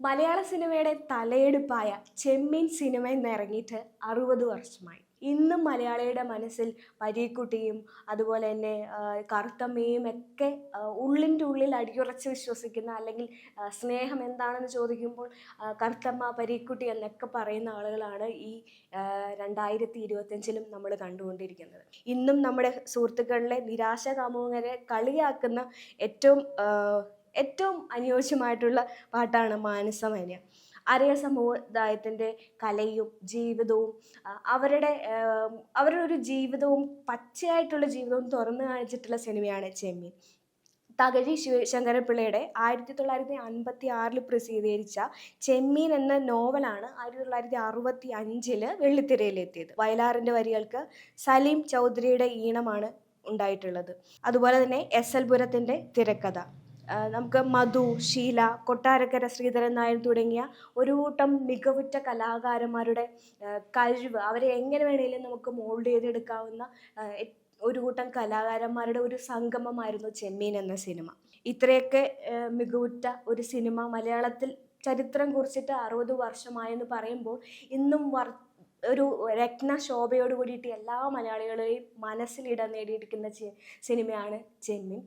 മലയാള സിനിമയുടെ തലയെടുപ്പായ ചെമ്മീൻ സിനിമ ഇന്ന് ഇറങ്ങിയിട്ട് 60 വർഷമായി. ഇന്നും മലയാളിയുടെ മനസ്സിൽ പരീക്കുട്ടിയും അതുപോലെ തന്നെ കറുത്തമ്മയും ഒക്കെ ഉള്ളിൻ്റെ ഉള്ളിൽ അടിയുറച്ച് വിശ്വസിക്കുന്ന, അല്ലെങ്കിൽ സ്നേഹം എന്താണെന്ന് ചോദിക്കുമ്പോൾ കറുത്തമ്മ പരീക്കുട്ടി എന്നൊക്കെ പറയുന്ന ആളുകളാണ് ഈ 2025 നമ്മൾ കണ്ടുകൊണ്ടിരിക്കുന്നത്. ഇന്നും നമ്മുടെ സുഹൃത്തുക്കളിലെ നിരാശ കാമുകരെ കളിയാക്കുന്ന ഏറ്റവും അനുയോജ്യമായിട്ടുള്ള പാട്ടാണ് മാനസമേന. ആര്യ സമുദായത്തിൻ്റെ കലയും ജീവിതവും അവരുടെ ഒരു ജീവിതവും പച്ചയായിട്ടുള്ള ജീവിതവും തുറന്നു കാണിച്ചിട്ടുള്ള സിനിമയാണ് ചെമ്മീൻ. തകഴി ശിവശങ്കരപ്പിള്ളയുടെ 1956 പ്രസിദ്ധീകരിച്ച ചെമ്മീൻ എന്ന നോവലാണ് 1965 വെള്ളിത്തിരയിലെത്തിയത്. വയലാറിൻ്റെ വരികൾക്ക് സലീം ചൗധരിയുടെ ഈണമാണ് ഉണ്ടായിട്ടുള്ളത്. അതുപോലെ തന്നെ SL പുരത്തിൻ്റെ തിരക്കഥ. നമുക്ക് മധു, ഷീല, കൊട്ടാരക്കര ശ്രീധരൻ നായർ തുടങ്ങിയ ഒരു കൂട്ടം മികവുറ്റ കലാകാരന്മാരുടെ കഴിവ്, അവരെ എങ്ങനെ വേണമെങ്കിലും നമുക്ക് മോൾഡ് ചെയ്തെടുക്കാവുന്ന ഒരു കൂട്ടം കലാകാരന്മാരുടെ ഒരു സംഗമമായിരുന്നു ചെമ്മീൻ എന്ന സിനിമ. ഇത്രയൊക്കെ മികവുറ്റ ഒരു സിനിമ മലയാളത്തിൽ ചരിത്രം കുറിച്ചിട്ട് 60 വർഷമായെന്ന് പറയുമ്പോൾ ഇന്നും ഒരു രത്ന ശോഭയോട് കൂടിയിട്ട് എല്ലാ മലയാളികളെയും മനസ്സിലിടം നേടിയിരിക്കുന്ന സിനിമയാണ് ചെമ്മീൻ.